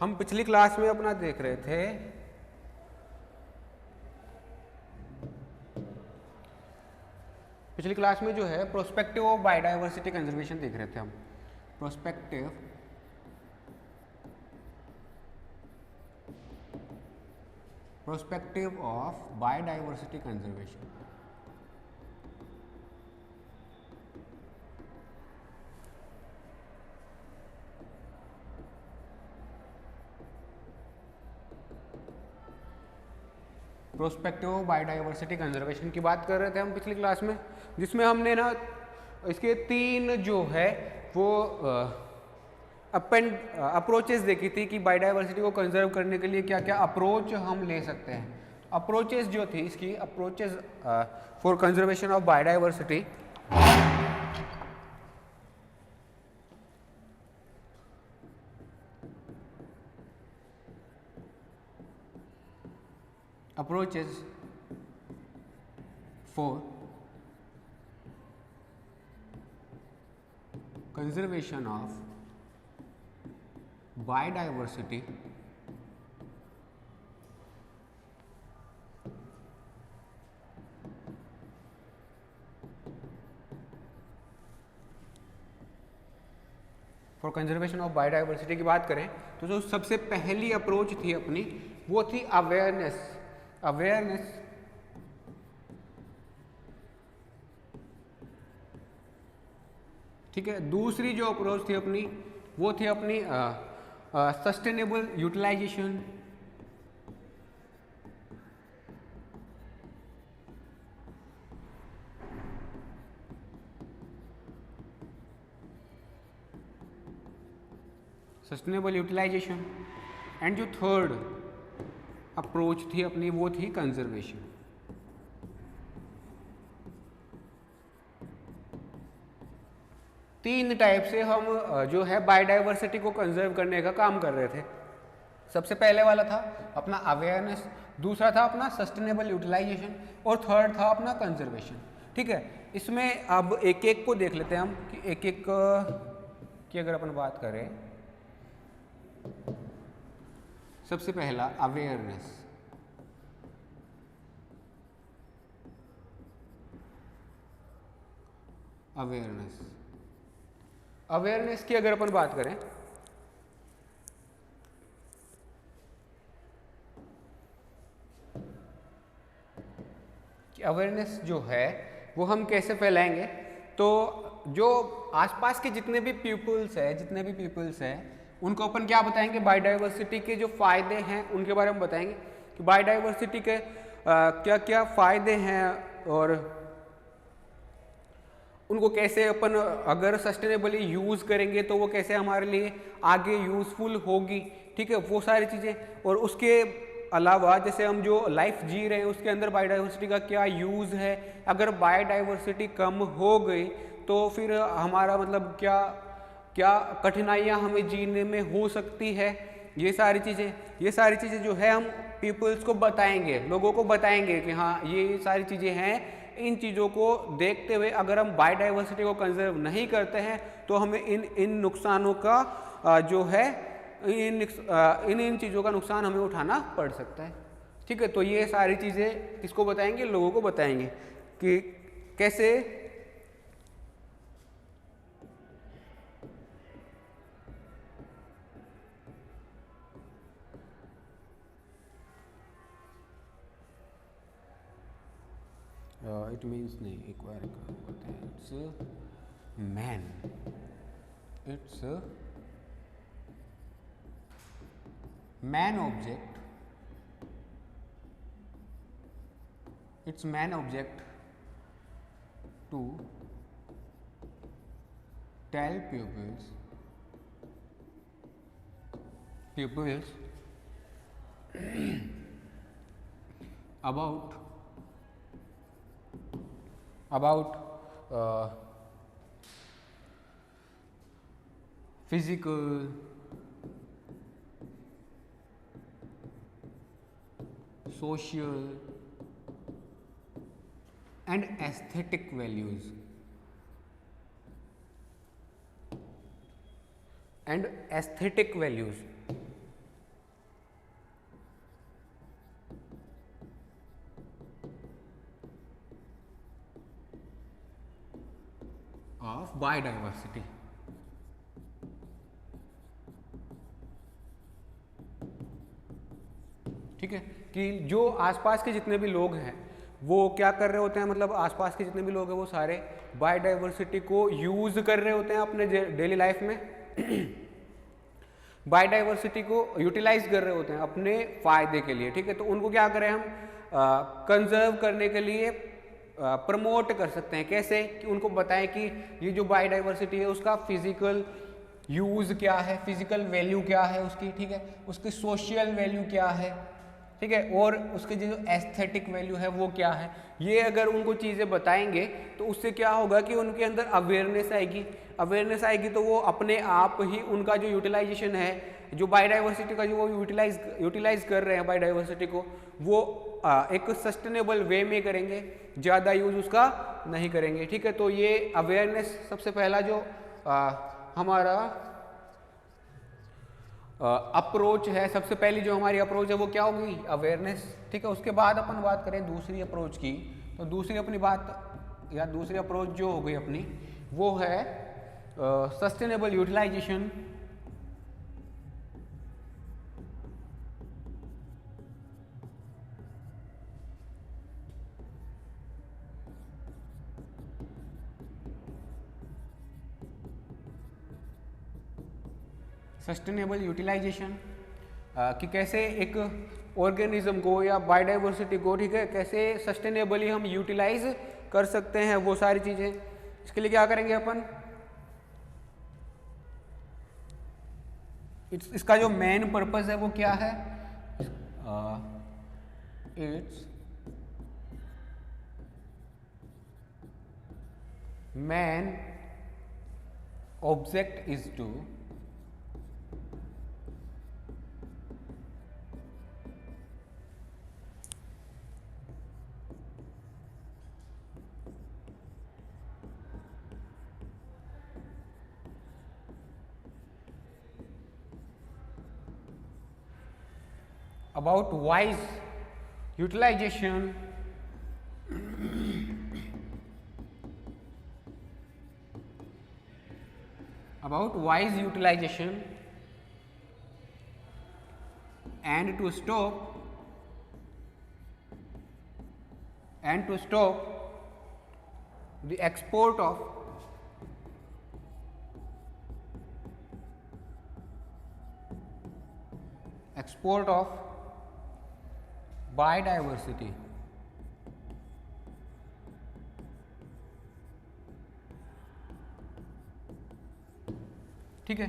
हम पिछली क्लास में अपना देख रहे थे पिछली क्लास में जो है प्रोस्पेक्टिव ऑफ बायोडाइवर्सिटी कंजर्वेशन देख रहे थे हम। Prospective of biodiversity conservation. Prospective of biodiversity conservation की बात कर रहे थे हम पिछली क्लास में, जिसमें हमने ना इसके 3 जो है वो अप्रोचेस देखी थी कि बायोडाइवर्सिटी को कंजर्व करने के लिए क्या क्या अप्रोच हम ले सकते हैं। अप्रोचेस जो थी इसकी approaches for conservation of biodiversity, approaches for conservation of biodiversity for conservation of biodiversity की बात करें तो जो सबसे पहली अप्रोच थी अपनी वो थी अवेयरनेस ठीक है। दूसरी जो अप्रोच थी अपनी वो थी अपनी सस्टेनेबल यूटिलाइजेशन, एंड जो थर्ड अप्रोच थी अपनी वो थी कंजर्वेशन। तीन टाइप से हम जो है बायोडाइवर्सिटी को कंजर्व करने का काम कर रहे थे। सबसे पहले वाला था अपना अवेयरनेस, दूसरा था अपना सस्टेनेबल यूटिलाइजेशन और थर्ड था अपना कंजर्वेशन। ठीक है, इसमें अब एक एक को देख लेते हैं हम कि एक एक की अगर अपन बात करें। सबसे पहला अवेयरनेस। अवेयरनेस की अगर अपन बात करें कि अवेयरनेस जो है वो हम कैसे फैलाएंगे, तो जो आसपास के जितने भी पीपल्स हैं उनको अपन क्या बताएंगे, बायोडाइवर्सिटी के जो फायदे हैं उनके बारे में बताएंगे कि बायोडाइवर्सिटी के क्या क्या फायदे हैं और उनको कैसे अपन अगर सस्टेनेबली यूज़ करेंगे तो वो कैसे हमारे लिए आगे यूज़फुल होगी। ठीक है, वो सारी चीज़ें। और उसके अलावा जैसे हम जो लाइफ जी रहे हैं उसके अंदर बायोडाइवर्सिटी का क्या यूज़ है, अगर बायोडाइवर्सिटी कम हो गई तो फिर हमारा मतलब क्या क्या कठिनाइयाँ हमें जीने में हो सकती है। ये सारी चीज़ें जो है हम पीपल्स को बताएंगे, लोगों को बताएंगे कि हाँ ये सारी चीज़ें हैं। इन चीज़ों को देखते हुए अगर हम बायोडाइवर्सिटी को कंजर्व नहीं करते हैं तो हमें इन नुकसानों का जो है इन चीज़ों का नुकसान हमें उठाना पड़ सकता है। ठीक है, तो ये सारी चीज़ें किसको बताएंगे, लोगों को बताएंगे कि कैसे इट मीन्स नहीं, एक बार कहते हैं it's man object to tell pupils about physical, social and aesthetic values of biodiversity. ठीक है, कि जो आसपास के जितने भी लोग हैं वो क्या कर रहे होते हैं, मतलब आसपास के जितने भी लोग हैं वो सारे बायोडाइवर्सिटी को यूज कर रहे होते हैं अपने डेली लाइफ में बायोडाइवर्सिटी को यूटिलाइज कर रहे होते हैं अपने फायदे के लिए। ठीक है, तो उनको क्या करें हम कंजर्व करने के लिए प्रमोट कर सकते हैं। कैसे? कि उनको बताएं कि ये जो बायोडाइवर्सिटी है उसका फिजिकल यूज क्या है, फिजिकल वैल्यू क्या है उसकी, ठीक है, उसकी सोशल वैल्यू क्या है, ठीक है, और उसके जो एस्थेटिक वैल्यू है वो क्या है। ये अगर उनको चीज़ें बताएंगे तो उससे क्या होगा कि उनके अंदर अवेयरनेस आएगी। अवेयरनेस आएगी तो वो अपने आप ही उनका जो यूटिलाइजेशन है, जो बायोडाइवर्सिटी का जो वो यूटिलाइज कर रहे हैं बायोडाइवर्सिटी को, वो एक सस्टेनेबल वे में करेंगे, ज़्यादा यूज उसका नहीं करेंगे। ठीक है, तो ये अवेयरनेस सबसे पहला जो हमारा अप्रोच है, सबसे पहली जो हमारी अप्रोच है वो क्या होगी? अवेयरनेस। ठीक है, उसके बाद अपन बात करें दूसरी अप्रोच की, तो दूसरी अपनी बात या दूसरी अप्रोच जो हो गई अपनी वो है सस्टेनेबल यूटिलाइजेशन। सस्टेनेबल यूटिलाइजेशन कि कैसे एक ऑर्गेनिज्म को या बायोडाइवर्सिटी को, ठीक है, कैसे सस्टेनेबली हम यूटिलाइज कर सकते हैं वो सारी चीज़ें। इसके लिए क्या करेंगे अपन? इसका जो मेन पर्पस है वो क्या है? Its main object is to about wise utilization and to stop the export of biodiversity. ठीक है,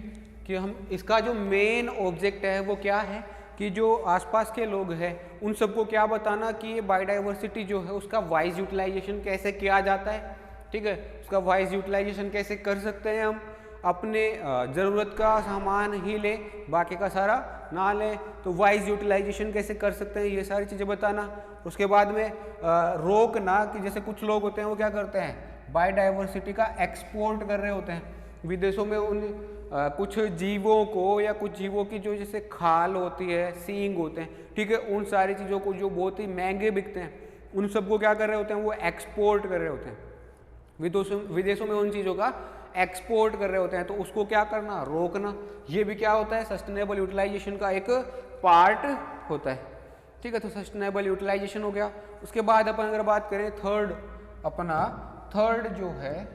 कि हम इसका जो मेन ऑब्जेक्ट है वो क्या है कि जो आसपास के लोग हैं उन सबको क्या बताना कि ये बायोडाइवर्सिटी जो है उसका वाइज यूटिलाइजेशन कैसे किया जाता है। ठीक है, उसका वाइज यूटिलाइजेशन कैसे कर सकते हैं हम, अपने ज़रूरत का सामान ही ले, बाकी का सारा ना लें, तो वाइज यूटिलाइजेशन कैसे कर सकते हैं ये सारी चीज़ें बताना। उसके बाद में रोकना कि जैसे कुछ लोग होते हैं वो क्या करते हैं, बायोडाइवर्सिटी का एक्सपोर्ट कर रहे होते हैं विदेशों में, उन कुछ जीवों को या कुछ जीवों की जो जैसे खाल होती है, सींग होते हैं, ठीक है, उन सारी चीज़ों को जो बहुत ही महंगे बिकते हैं उन सबको क्या कर रहे होते हैं, वो एक्सपोर्ट कर रहे होते हैं विदेशों में, उन चीज़ों का एक्सपोर्ट कर रहे होते हैं। तो उसको क्या करना, रोकना। ये भी क्या होता है, सस्टेनेबल यूटिलाइजेशन का एक पार्ट होता है। ठीक है, तो सस्टेनेबल यूटिलाइजेशन हो गया। उसके बाद अपन अगर बात करें थर्ड जो है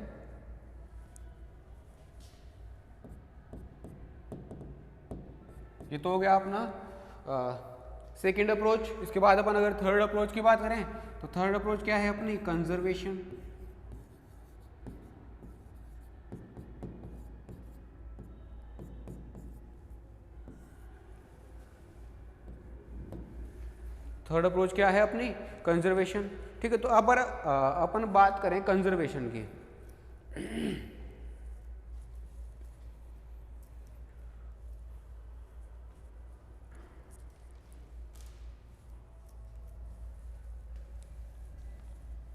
ये तो हो गया अपना सेकेंड अप्रोच। इसके बाद अपन अगर थर्ड अप्रोच की बात करें तो थर्ड अप्रोच क्या है अपनी, कंजर्वेशन। थर्ड अप्रोच क्या है अपनी, कंजर्वेशन। ठीक है, तो अब अपन बात करें कंजर्वेशन की।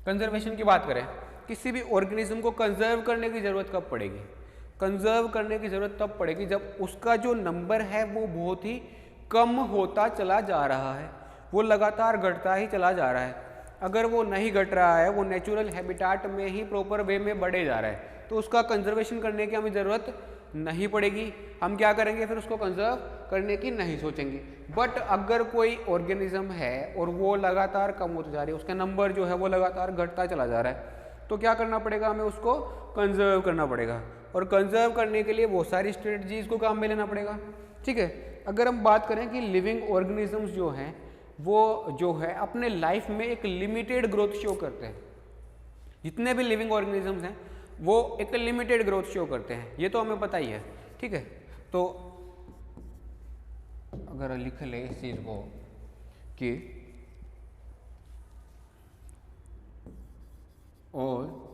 कंजर्वेशन की बात करें, किसी भी ऑर्गेनिज्म को कंजर्व करने की ज़रूरत कब पड़ेगी? कंजर्व करने की ज़रूरत तब पड़ेगी जब उसका जो नंबर है वो बहुत ही कम होता चला जा रहा है, वो लगातार घटता ही चला जा रहा है। अगर वो नहीं घट रहा है, वो नेचुरल हैबिटाट में ही प्रॉपर वे में बढ़े जा रहा है, तो उसका कंजर्वेशन करने की हमें ज़रूरत नहीं पड़ेगी, हम क्या करेंगे फिर उसको कंजर्व करने की नहीं सोचेंगे। बट अगर कोई ऑर्गेनिज्म है और वो लगातार कम होता जा रही है, उसका नंबर जो है वो लगातार घटता चला जा रहा है, तो क्या करना पड़ेगा, हमें उसको कंजर्व करना पड़ेगा। और कंजर्व करने के लिए बहुत सारी स्ट्रेटजीज को काम में लेना पड़ेगा। ठीक है, अगर हम बात करें कि लिविंग ऑर्गेनिजम्स जो हैं वो जो है अपने लाइफ में एक लिमिटेड ग्रोथ शो करते हैं। जितने भी लिविंग ऑर्गेनिजम्स हैं वो एक लिमिटेड ग्रोथ शो करते हैं, ये तो हमें पता ही है। ठीक है, तो अगर लिख ले इस चीज को कि और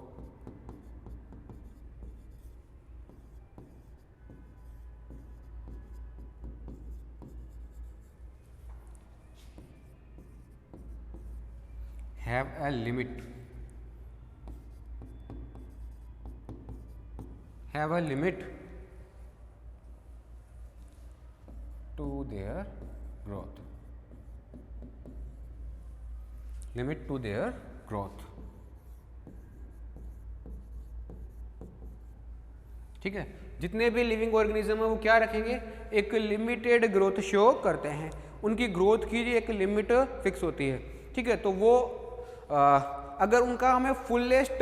have a limit, have a limit to their growth, limit to their growth। ठीक है, जितने भी लिविंग ऑर्गेनिज्म है वो क्या रखेंगे, एक लिमिटेड ग्रोथ शो करते हैं, उनकी ग्रोथ की एक लिमिट फिक्स होती है। ठीक है, तो वो अगर उनका हमें फुलेस्ट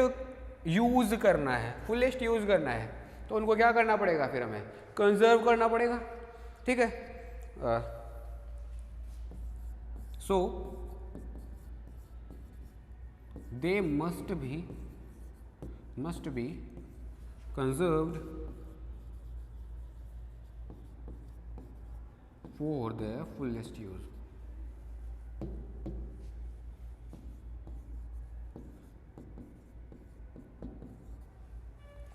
यूज करना है, फुलेस्ट यूज करना है, तो उनको क्या करना पड़ेगा, फिर हमें कंजर्व करना पड़ेगा। ठीक है, so they must be conserved for their fullest use।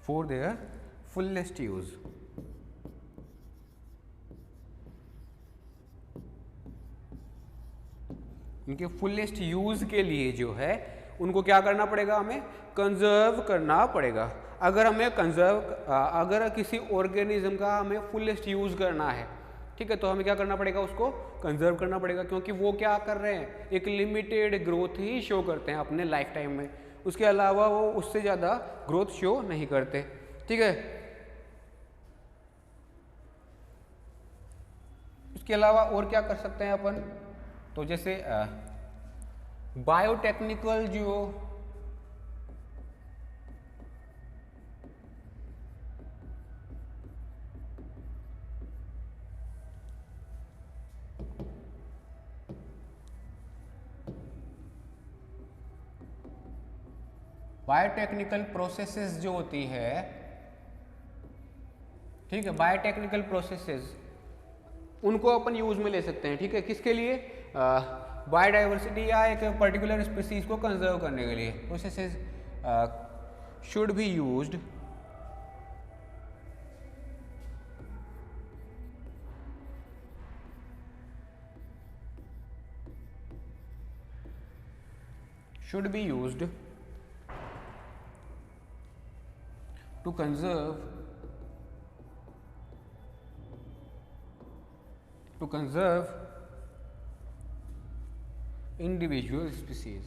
for their fullest use। इनके फुलेस्ट यूज के लिए जो है उनको क्या करना पड़ेगा, हमें कंजर्व करना पड़ेगा। अगर हमें अगर किसी ऑर्गेनिज्म का हमें फुलेस्ट यूज करना है, ठीक है, तो हमें क्या करना पड़ेगा, उसको कंजर्व करना पड़ेगा, क्योंकि वो क्या कर रहे हैं, एक लिमिटेड ग्रोथ ही शो करते हैं अपने लाइफ टाइम में, उसके अलावा वो उससे ज़्यादा ग्रोथ शो नहीं करते। ठीक है, उसके अलावा और क्या कर सकते हैं अपन, तो जैसे बायोटेक्निकल जो बायोटेक्निकल प्रोसेसेस जो होती है, ठीक है, बायोटेक्निकल प्रोसेसेस उनको अपन यूज में ले सकते हैं। ठीक है, किसके लिए, बायोडाइवर्सिटी या एक पर्टिकुलर स्पीसीज को कंजर्व करने के लिए। Processes should be used to conserve individual species।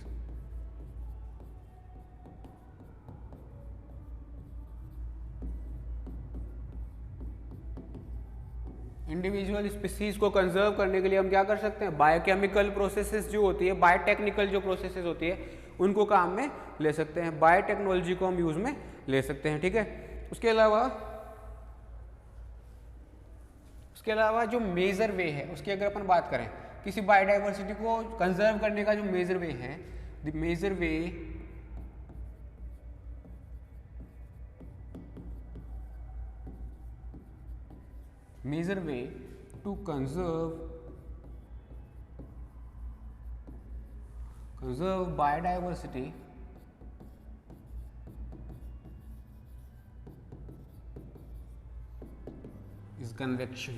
Individual species को कंजर्व करने के लिए हम क्या कर सकते हैं, बायोकेमिकल प्रोसेसेस जो होती है, बायोटेक्निकल जो प्रोसेसेस होती है, उनको काम में ले सकते हैं, बायोटेक्नोलॉजी को हम यूज में ले सकते हैं। ठीक है, उसके अलावा जो मेजर वे है उसकी अगर अपन बात करें, किसी बायोडाइवर्सिटी को कंजर्व करने का जो मेजर वे है, the major way to conserve biodiversity is convection।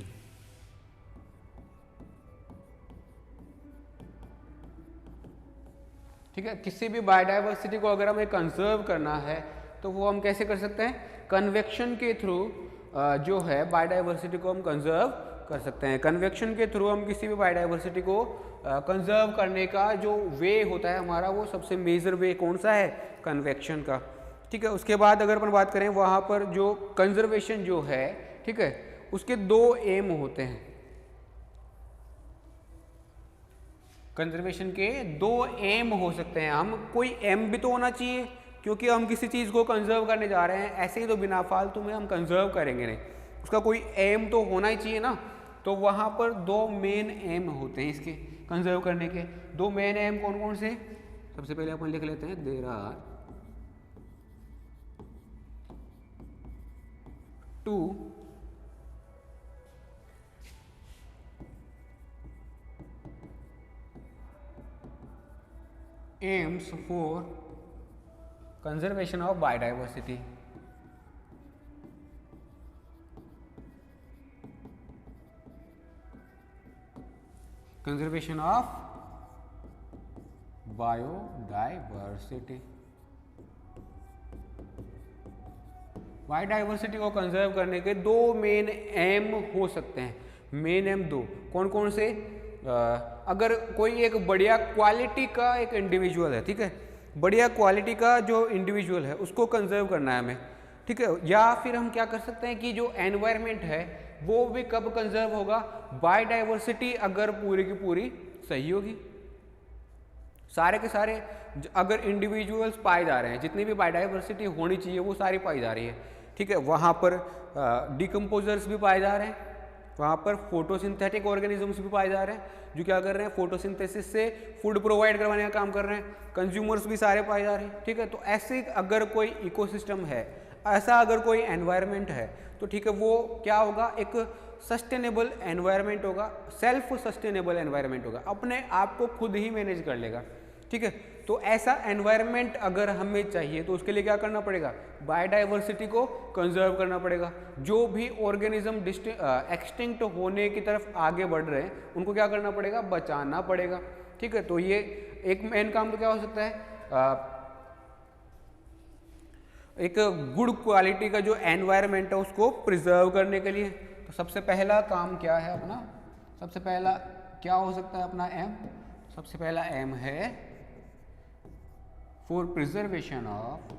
ठीक है, किसी भी बायोडाइवर्सिटी को अगर हमें कंजर्व करना है तो वो हम कैसे कर सकते हैं, कन्वेक्शन के थ्रू जो है बायोडाइवर्सिटी को हम कंजर्व कर सकते हैं। कन्वेक्शन के थ्रू हम किसी भी बायोडाइवर्सिटी को कंजर्व करने का जो वे होता है हमारा, वो सबसे मेजर वे कौन सा है, कन्वेक्शन का। ठीक है। उसके बाद अगर अपन बात करें वहाँ पर जो कंजर्वेशन जो है, ठीक है, उसके दो एम होते हैं। कंजर्वेशन के दो एम हो सकते हैं। हम कोई एम भी तो होना चाहिए, क्योंकि हम किसी चीज़ को कंजर्व करने जा रहे हैं, ऐसे ही तो बिना फालतू में हम कंजर्व करेंगे नहीं, उसका कोई एम तो होना ही चाहिए ना। तो वहाँ पर दो मेन एम होते हैं इसके कंजर्व करने के। दो मेन एम कौन कौन से? सबसे पहले अपन लिख लेते हैं, there are two aims for conservation of biodiversity. Conservation of biodiversity. Biodiversity को कंजर्व करने के दो मेन एम हो सकते हैं। मेन एम दो कौन कौन से? अगर कोई एक बढ़िया क्वालिटी का एक इंडिविजुअल है, ठीक है, बढ़िया क्वालिटी का जो इंडिविजुअल है उसको कंजर्व करना है हमें, ठीक है। या फिर हम क्या कर सकते हैं कि जो एनवायरनमेंट है वो भी कब कंजर्व होगा? बायोडाइवर्सिटी अगर पूरी की पूरी सही होगी, सारे के सारे अगर इंडिविजुअल्स पाए जा रहे हैं, जितनी भी बायोडाइवर्सिटी होनी चाहिए वो सारी पाई जा रही है, ठीक है। वहाँ पर डिकम्पोजर्स भी पाए जा रहे हैं, वहाँ पर फोटोसिंथेटिक ऑर्गेनिजम्स भी पाए जा रहे हैं जो क्या कर रहे हैं, फोटोसिंथेसिस से फूड प्रोवाइड करवाने का काम कर रहे हैं। कंज्यूमर्स भी सारे पाए जा रहे हैं, ठीक है। तो ऐसे अगर कोई इकोसिस्टम है, ऐसा अगर कोई एनवायरनमेंट है, तो ठीक है, वो क्या होगा, एक सस्टेनेबल एनवायरनमेंट होगा, सेल्फ सस्टेनेबल एनवायरनमेंट होगा, अपने आप को खुद ही मैनेज कर लेगा, ठीक है। तो ऐसा एनवायरनमेंट अगर हमें चाहिए तो उसके लिए क्या करना पड़ेगा? बायोडाइवर्सिटी को कंजर्व करना पड़ेगा। जो भी ऑर्गेनिज्म एक्सटिंक्ट होने की तरफ आगे बढ़ रहे हैं उनको क्या करना पड़ेगा? बचाना पड़ेगा, ठीक है। तो ये एक मेन काम तो क्या हो सकता है, एक गुड क्वालिटी का जो एनवायरनमेंट है उसको प्रिजर्व करने के लिए। तो सबसे पहला काम क्या है अपना? सबसे पहला क्या हो सकता है अपना एम? सबसे पहला एम है for preservation of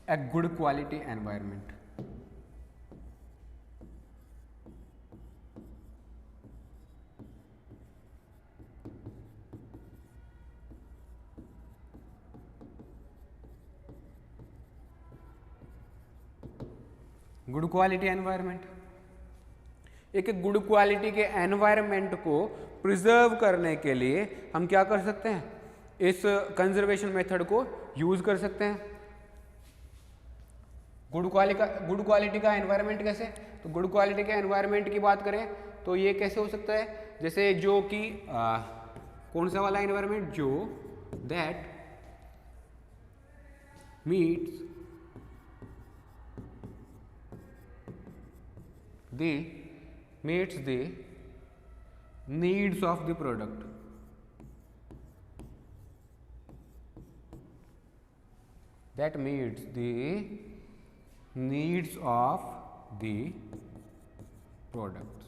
a good quality environment. Good quality environment, एक गुड क्वालिटी के एनवायरनमेंट को प्रिजर्व करने के लिए हम क्या कर सकते हैं? इस कंजर्वेशन मेथड को यूज कर सकते हैं। गुड क्वालिटी का एनवायरनमेंट कैसे? तो गुड क्वालिटी के एनवायरनमेंट की बात करें तो ये कैसे हो सकता है? जैसे जो कि कौन सा वाला एनवायरनमेंट? जो that meets the needs of the product, that meets the needs of the products।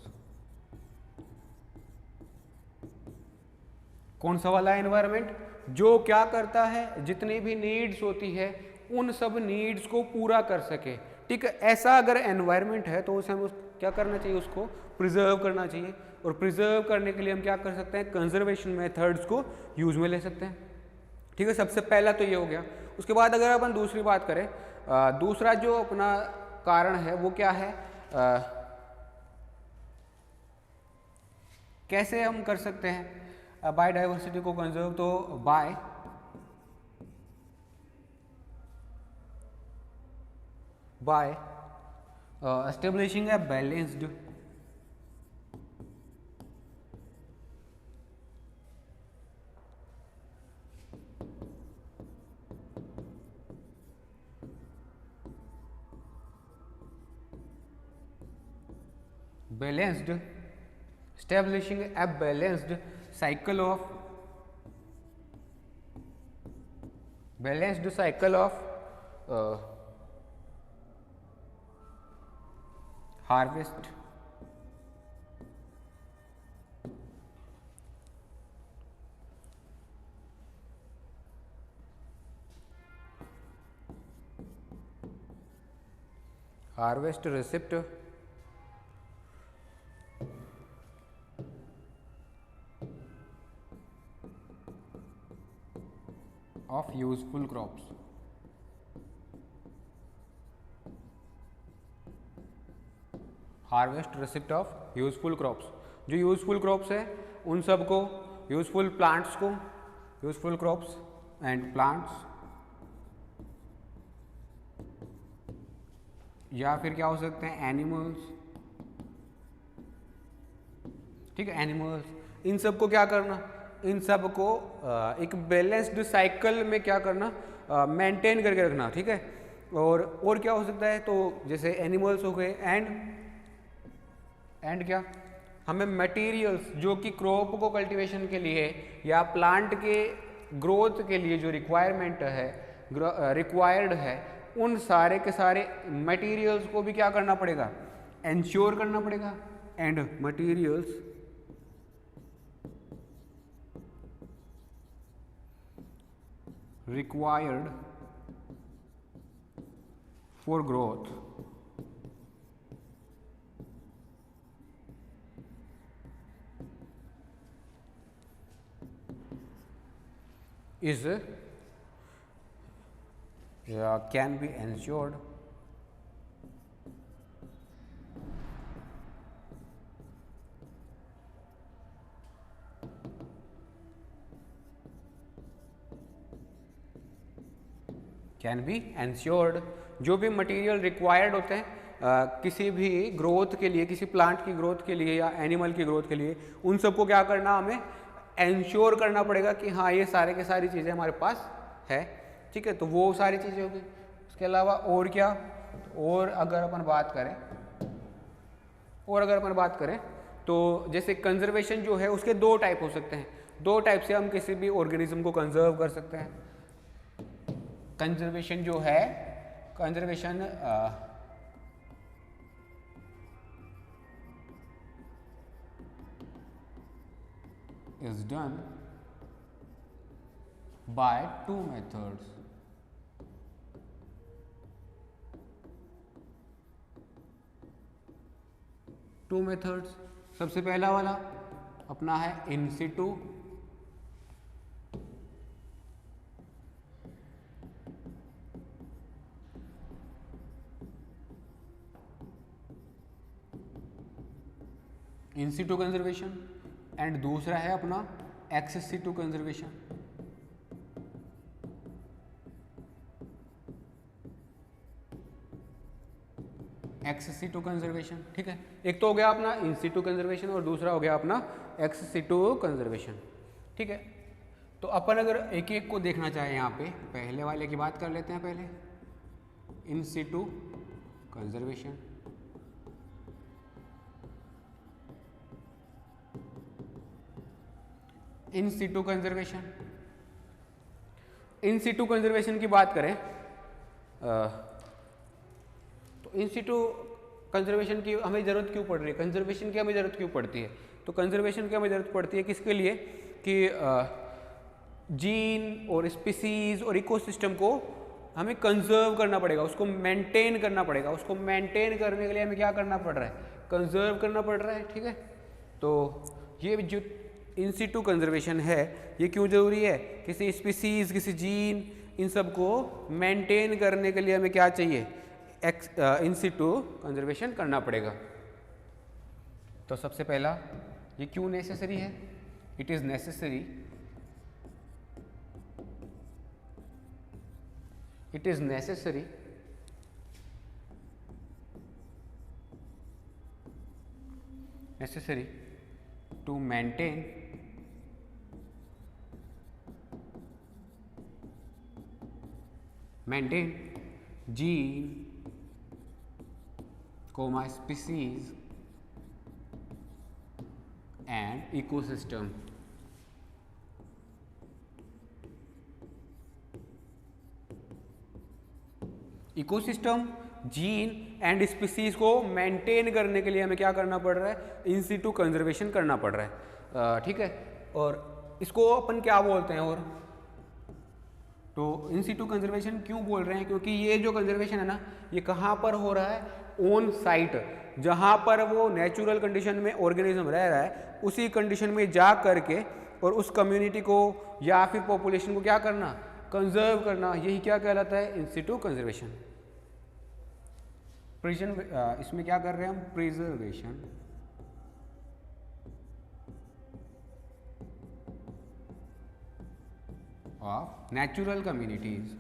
कौन सा वाला एनवायरनमेंट? जो क्या करता है, जितनी भी नीड्स होती है उन सब नीड्स को पूरा कर सके, ठीक है। ऐसा अगर एनवायरनमेंट है तो उसे हम क्या करना चाहिए? उसको प्रिजर्व करना चाहिए। और प्रिजर्व करने के लिए हम क्या कर सकते हैं? कंजर्वेशन मेथड्स को यूज में ले सकते हैं, ठीक है। सबसे पहला तो ये हो गया। उसके बाद अगर अपन दूसरी बात करें, दूसरा जो अपना कारण है वो क्या है, कैसे हम कर सकते हैं बायोडाइवर्सिटी को कंजर्व? तो bye establishing a balanced establishing a balanced cycle of balanced cycle of harvest, receipt of useful crops. Harvest receipt of useful crops, जो यूजफुल क्रॉप्स है उन सब को, यूजफुल प्लांट्स को, यूजफुल क्रॉप्स एंड प्लांट्स, या फिर क्या हो सकते हैं एनिमल्स, ठीक है, एनिमल्स, इन सब को क्या करना, इन सब को एक बैलेंस्ड साइकिल में क्या करना, मेंटेन करके रखना, ठीक है। और क्या हो सकता है, तो जैसे एनिमल्स हो गए एंड क्या, हमें मटेरियल्स जो कि क्रॉप को कल्टीवेशन के लिए या प्लांट के ग्रोथ के लिए जो रिक्वायर्ड है उन सारे के सारे मटेरियल्स को भी क्या करना पड़ेगा, इंश्योर करना पड़ेगा। And materials required for growth is can be ensured जो भी मटेरियल रिक्वायर्ड होते हैं किसी भी ग्रोथ के लिए, किसी प्लांट की ग्रोथ के लिए या एनिमल की ग्रोथ के लिए, उन सबको क्या करना, हमें इंश्योर करना पड़ेगा कि हाँ ये सारे के सारी चीज़ें हमारे पास है, ठीक है। तो वो सारी चीज़ें होगी। उसके अलावा और क्या, और अगर अपन बात करें तो जैसे कंजर्वेशन जो है उसके दो टाइप हो सकते हैं, दो टाइप से हम किसी भी ऑर्गेनिज्म को कंजर्व कर सकते हैं। कंजर्वेशन जो है, conservation is done by two methods. सबसे पहला वाला अपना है इन सिटू, कंजर्वेशन, एंड दूसरा है अपना x situ conservation. X situ conservation, ठीक है। एक तो हो गया अपना इन सिटू कंजर्वेशन और दूसरा हो गया अपना एक्स सिटू कंजर्वेशन, ठीक है। तो अपन अगर एक एक को देखना चाहे यहाँ पे, पहले वाले की बात कर लेते हैं पहले, इन situ conservation. In situ conservation, in situ conservation की बात करें तो इन सिटू कंजर्वेशन की हमें ज़रूरत क्यों पड़ रही है, कंजर्वेशन की हमें ज़रूरत क्यों पड़ती है, तो कंजर्वेशन की हमें ज़रूरत पड़ती है किसके लिए, कि जीन और स्पीसीज और इकोसिस्टम को हमें कंजर्व करना पड़ेगा, उसको मेंटेन करना पड़ेगा। उसको मेंटेन करने के लिए हमें क्या करना पड़ रहा है, कंजर्व करना पड़ रहा है, ठीक है। तो ये जो इन सिटू कंजर्वेशन है ये क्यों ज़रूरी है, किसी स्पीसीज, किसी जीन, इन सब को मेंटेन करने के लिए हमें क्या चाहिए, इन सिटू कंजर्वेशन करना पड़ेगा। तो सबसे पहला ये क्यों नेसेसरी है, it is necessary, it is necessary to maintain gene, species and ecosystem. Ecosystem, gene and species को मेंटेन करने के लिए हमें क्या करना पड़ रहा है, इन सिटू कंजर्वेशन करना पड़ रहा है, ठीक है। और इसको अपन क्या बोलते हैं, और तो इन सिटू कंजर्वेशन क्यों बोल रहे हैं, क्योंकि ये जो कंजर्वेशन है ना, ये कहाँ पर हो रहा है, ऑन साइट, जहाँ पर वो नेचुरल कंडीशन में ऑर्गेनिज्म रह रहा है उसी कंडीशन में जा करके और उस कम्युनिटी को या फिर पॉपुलेशन को क्या करना, कंजर्व करना, यही क्या कहलाता है, इन सिटू कंजर्वेशन। इसमें क्या कर रहे हैं हम, preservation of natural communities.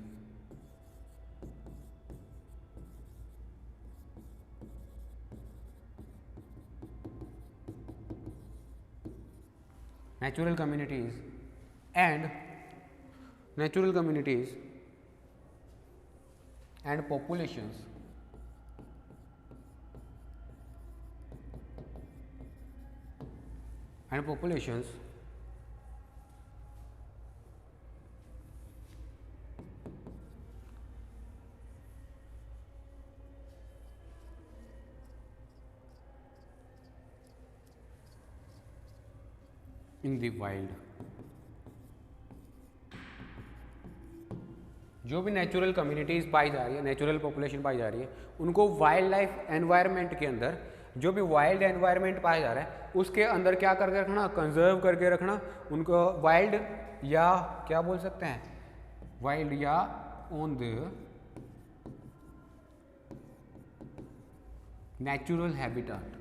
natural communities and populations in the wild। जो भी नेचुरल कम्युनिटीज़ पाई जा रही है, नेचुरल पॉपुलेशन पाई जा रही है, उनको वाइल्ड लाइफ एनवायरनमेंट के अंदर, जो भी वाइल्ड एनवायरनमेंट पाया जा रहा है उसके अंदर क्या करके रखना, कंजर्व करके रखना उनको, वाइल्ड या क्या बोल सकते हैं, वाइल्ड या ऑन द नेचुरल हैबिटेट।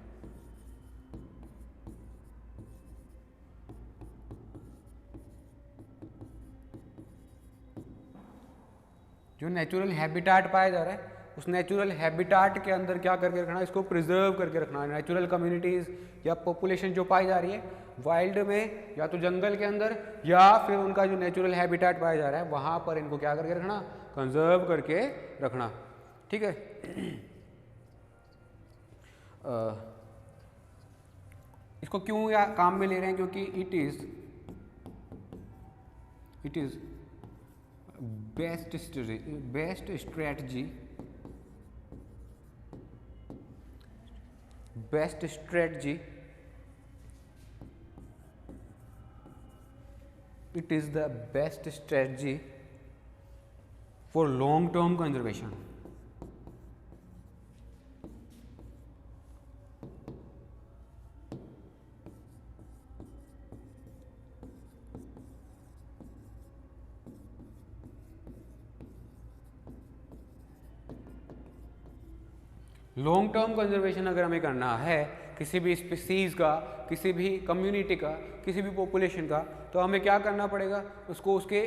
जो नेचुरल हैबिटेट पाया जा रहा है उस नेचुरल हैबिटेट के अंदर क्या करके रखना, इसको प्रिजर्व करके रखना। नेचुरल कम्युनिटीज़ या पॉपुलेशन जो पाई जा रही है वाइल्ड में या तो जंगल के अंदर या फिर उनका जो नेचुरल हैबिटेट पाया जा रहा है वहाँ पर इनको क्या करके रखना, कंजर्व करके रखना, ठीक है। इसको क्यों या काम में ले रहे हैं, क्योंकि it is best strategy it is the best strategy for long term conservation। Long term conservation अगर हमें करना है किसी भी स्पीसीज़ का, किसी भी कम्युनिटी का, किसी भी पॉपुलेशन का, तो हमें क्या करना पड़ेगा, उसको उसके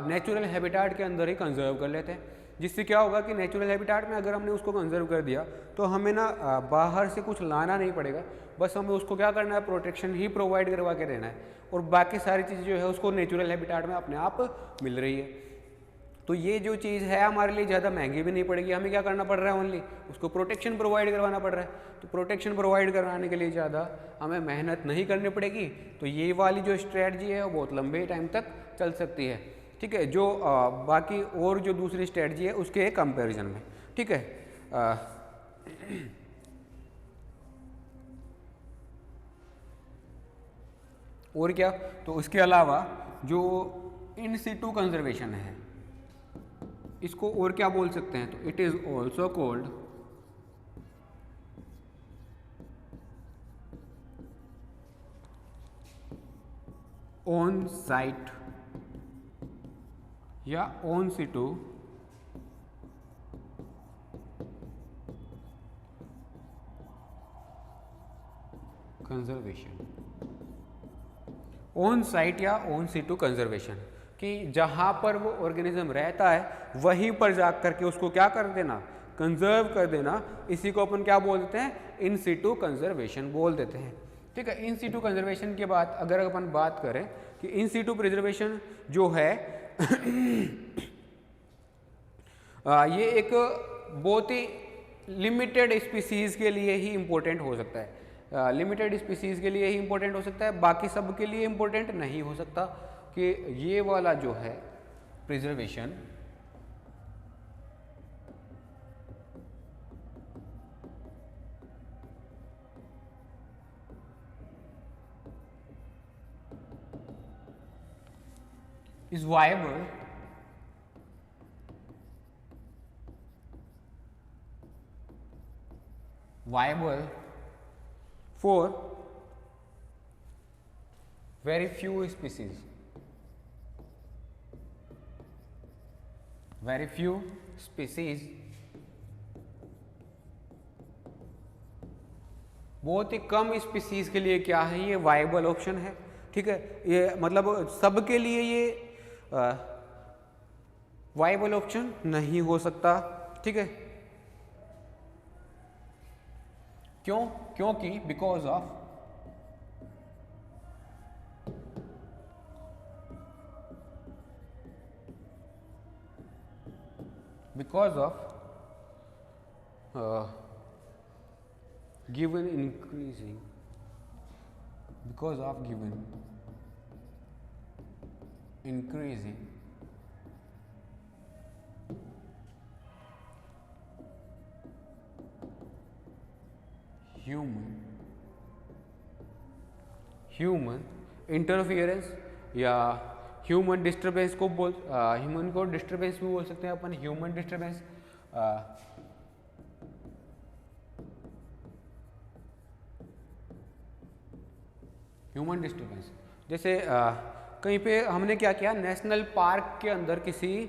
नेचुरल हैबिटेट के अंदर ही कंजर्व कर लेते हैं। जिससे क्या होगा कि नेचुरल हैबिटेट में अगर हमने उसको कंजर्व कर दिया तो हमें ना बाहर से कुछ लाना नहीं पड़ेगा, बस हमें उसको क्या करना है, प्रोटेक्शन ही प्रोवाइड करवा के देना है, और बाकी सारी चीज़ें जो है उसको नेचुरल हैबिटेट में अपने आप मिल रही है। तो ये जो चीज़ है हमारे लिए ज़्यादा महंगी भी नहीं पड़ेगी, हमें क्या करना पड़ रहा है, ओनली उसको प्रोटेक्शन प्रोवाइड करवाना पड़ रहा है। तो प्रोटेक्शन प्रोवाइड करवाने के लिए ज़्यादा हमें मेहनत नहीं करनी पड़ेगी। तो ये वाली जो स्ट्रेटजी है वो बहुत लंबे टाइम तक चल सकती है, ठीक है, जो बाकी और जो दूसरी स्ट्रेटजी है उसके कंपैरिजन में, ठीक है। और क्या, तो इसके अलावा जो इन सिटू कंजर्वेशन है इसको और क्या बोल सकते हैं, तो it is also called on site या on situ conservation. On site या ऑन सिटू कंजर्वेशन कि जहाँ पर वो ऑर्गेनिज्म रहता है वहीं पर जा करके उसको क्या कर देना, कंजर्व कर देना। इसी को अपन क्या बोल देते हैं, इन सिटू कंजर्वेशन बोल देते हैं, ठीक है। इन सिटू कंजर्वेशन के बाद अगर अपन बात करें कि इन सिटू प्रिजर्वेशन जो है ये एक बहुत ही लिमिटेड स्पीसीज़ के लिए ही इम्पोर्टेंट हो सकता है, लिमिटेड स्पीसीज़ के लिए ही इम्पोर्टेंट हो सकता है, बाकी सब के लिए इम्पोर्टेंट नहीं हो सकता। कि ये वाला जो है preservation is viable for very few species, बहुत ही कम स्पीसीज के लिए क्या है, ये वायबल ऑप्शन है। ठीक है, ये मतलब सबके लिए ये वायबल ऑप्शन नहीं हो सकता। ठीक है, क्यों? क्योंकि because of given increasing human interference या ह्यूमन डिस्टर्बेंस को ह्यूमन को डिस्टर्बेंस भी बोल सकते हैं अपन, ह्यूमन डिस्टर्बेंस। ह्यूमन डिस्टर्बेंस जैसे कहीं पे हमने क्या किया, नेशनल पार्क के अंदर किसी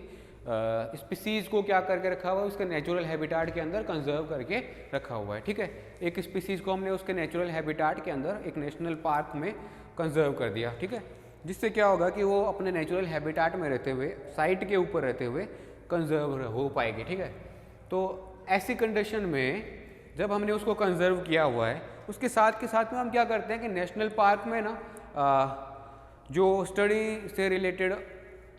स्पीसीज को क्या करके रखा हुआ है, उसके नेचुरल हैबिटाट के अंदर कंजर्व करके रखा हुआ है। ठीक है, एक स्पीसीज को हमने उसके नेचुरल हैबिटाट के अंदर एक नेशनल पार्क में कंजर्व कर दिया। ठीक है, जिससे क्या होगा कि वो अपने नेचुरल हैबिटाट में रहते हुए, साइट के ऊपर रहते हुए कंजर्व हो पाएगी। ठीक है, तो ऐसी कंडीशन में जब हमने उसको कंजर्व किया हुआ है, उसके साथ के साथ में हम क्या करते हैं कि नेशनल पार्क में ना जो स्टडी से रिलेटेड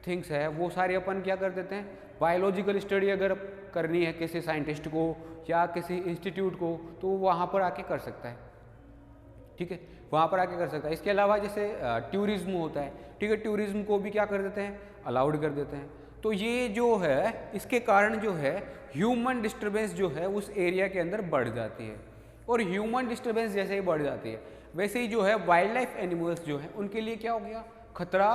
थिंग्स है वो सारे अपन क्या कर देते हैं, बायोलॉजिकल स्टडी अगर करनी है किसी साइंटिस्ट को या किसी इंस्टीट्यूट को, तो वो वहाँ पर आके कर सकता है। ठीक है, वहाँ पर आके कर सकता है। इसके अलावा जैसे टूरिज्म होता है, ठीक है, टूरिज्म को भी क्या कर देते हैं, अलाउड कर देते हैं। तो ये जो है, इसके कारण जो है ह्यूमन डिस्टर्बेंस जो है उस एरिया के अंदर बढ़ जाती है, और ह्यूमन डिस्टर्बेंस जैसे ही बढ़ जाती है वैसे ही जो है वाइल्ड लाइफ एनिमल्स जो है उनके लिए क्या हो गया, खतरा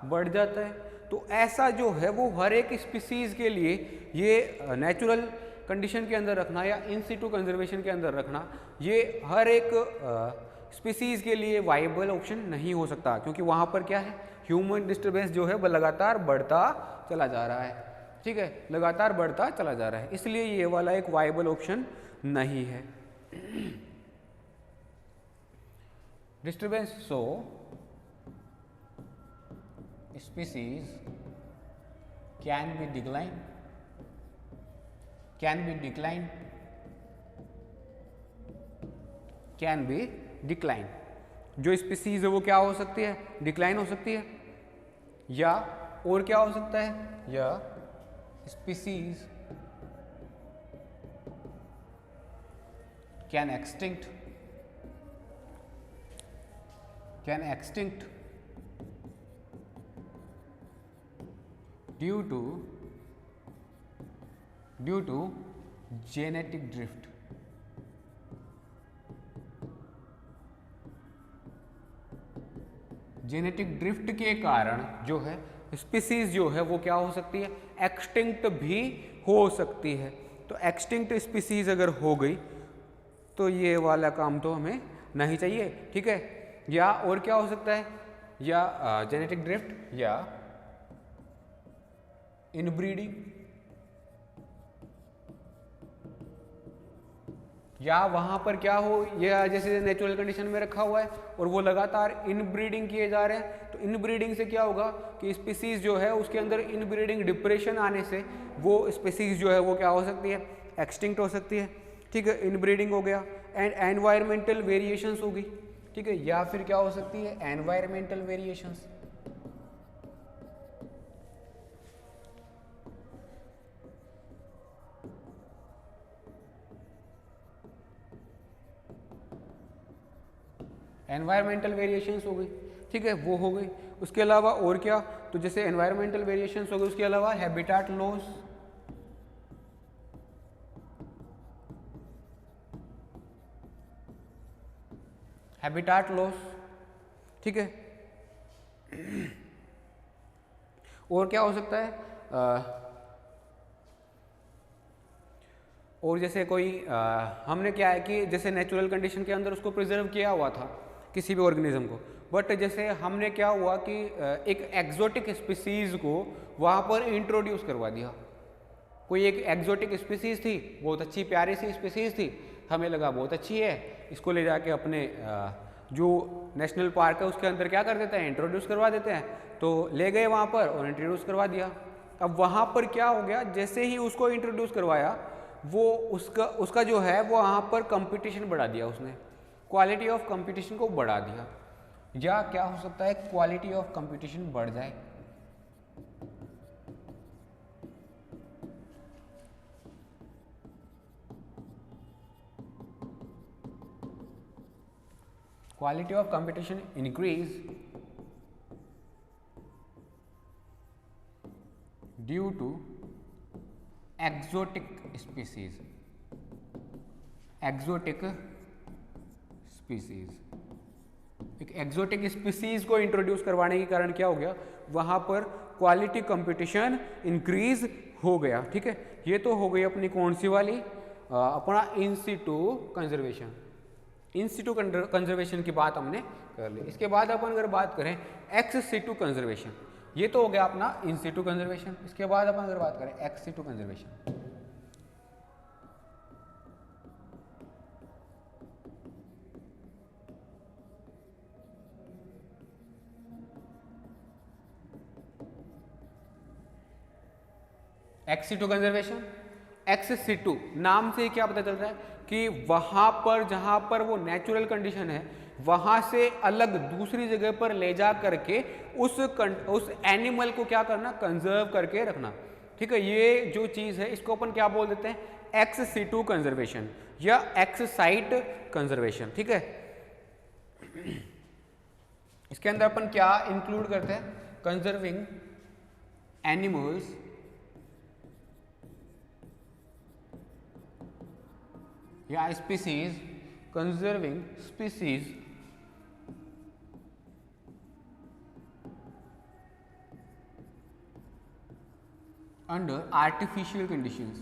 बढ़ जाता है। तो ऐसा जो है वो हर एक स्पीसीज के लिए ये नेचुरल कंडीशन के अंदर रखना या इन सिटू कंजर्वेशन के अंदर रखना, ये हर एक स्पीसीज के लिए वाइबल ऑप्शन नहीं हो सकता, क्योंकि वहाँ पर क्या है, ह्यूमन डिस्टर्बेंस जो है वो लगातार बढ़ता चला जा रहा है। ठीक है, लगातार बढ़ता चला जा रहा है, इसलिए ये वाला एक वाइबल ऑप्शन नहीं है। Disturbance, so species can be declined जो स्पीसीज है वो क्या हो सकती है, डिक्लाइन हो सकती है, या और क्या हो सकता है, या species can extinct due to genetic drift। Genetic drift के कारण जो है स्पीसीज जो है वो क्या हो सकती है, एक्सटिंक्ट भी हो सकती है। तो एक्सटिंक्ट स्पीसीज अगर हो गई तो ये वाला काम तो हमें नहीं चाहिए। ठीक है, या और क्या हो सकता है, या जेनेटिक ड्रिफ्ट या इनब्रीडिंग, या वहाँ पर क्या हो, या जैसे नेचुरल कंडीशन में रखा हुआ है और वो लगातार इनब्रीडिंग किए जा रहे हैं, तो इनब्रीडिंग से क्या होगा कि स्पीसीज जो है उसके अंदर इनब्रीडिंग डिप्रेशन आने से वो स्पीसीज जो है वो क्या हो सकती है, एक्सटिंक्ट हो सकती है। ठीक है, इनब्रीडिंग हो गया, एंड एनवायरमेंटल वेरिएशंस होगी। ठीक है, या फिर क्या हो सकती है, एनवायरमेंटल वेरिएशंस। एनवायरमेंटल वेरिएशंस हो गई। ठीक है, वो हो गई। उसके अलावा और क्या, तो जैसे एनवायरमेंटल वेरिएशंस हो गई, उसके अलावा हैबिटाट लॉस, ठीक है। और क्या हो सकता है, और जैसे कोई हमने क्या है कि जैसे नेचुरल कंडीशन के अंदर उसको प्रिजर्व किया हुआ था किसी भी ऑर्गेनिज्म को, बट जैसे हमने क्या हुआ कि एक एक्जोटिक स्पीसीज़ को वहाँ पर इंट्रोड्यूस करवा दिया। कोई एक एक्जोटिक स्पीसीज़ थी, बहुत अच्छी प्यारी सी स्पीसीज़ थी, हमें लगा बहुत अच्छी है, इसको ले जाके अपने जो नेशनल पार्क है उसके अंदर क्या कर देते हैं, इंट्रोड्यूस करवा देते हैं। तो ले गए वहाँ पर और इंट्रोड्यूस करवा दिया। अब वहाँ पर क्या हो गया, जैसे ही उसको इंट्रोड्यूस करवाया वो उसका जो है वो वहाँ पर कंपटीशन बढ़ा दिया, उसने क्वालिटी ऑफ कंपटीशन को बढ़ा दिया। या क्या हो सकता है, क्वालिटी ऑफ कंपटीशन बढ़ जाए। Quality of competition increase due to exotic species. Exotic species, एक एक्सोटिक स्पीसीज को इंट्रोड्यूस करवाने के कारण क्या हो गया, वहां पर क्वालिटी कंपटीशन इंक्रीज हो गया। ठीक है, ये तो हो गई अपनी कौन सी वाली, अपना इन situ conservation. In situ conservation की बात हमने कर ली। इसके बाद अपन अगर बात करें एक्स सिटू कंजर्वेशन, ये तो हो गया अपना इन सिटू कंजर्वेशन। इसके बाद अपन अगर बात करें x situ conservation, x situ conservation, ex situ नाम से क्या पता चलता है कि वहां पर जहां पर वो नेचुरल कंडीशन है वहां से अलग दूसरी जगह पर ले जा करके उस एनिमल को क्या करना, कंजर्व करके रखना। ठीक है, ये जो चीज है इसको अपन क्या बोल देते हैं, एक्स सिटू कंजर्वेशन या एक्स साइट कंजर्वेशन। ठीक है, इसके अंदर अपन क्या इंक्लूड करते हैं, कंजर्विंग एनिमल्स या species, conserving species under artificial conditions।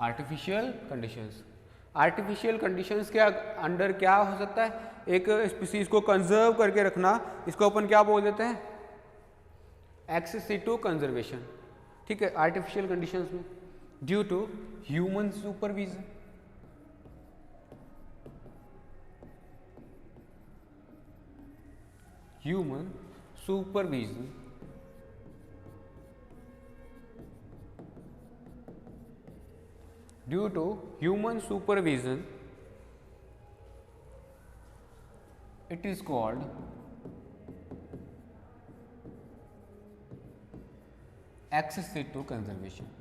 Artificial conditions, artificial conditions के अंडर क्या हो सकता है, एक स्पीसीज को कंजर्व करके रखना, इसको अपन क्या बोल देते हैं, एक्स सिटू कंजर्वेशन। ठीक है, आर्टिफिशियल कंडीशंस में due to human supervision. Human supervision due to human supervision it is called ex situ conservation।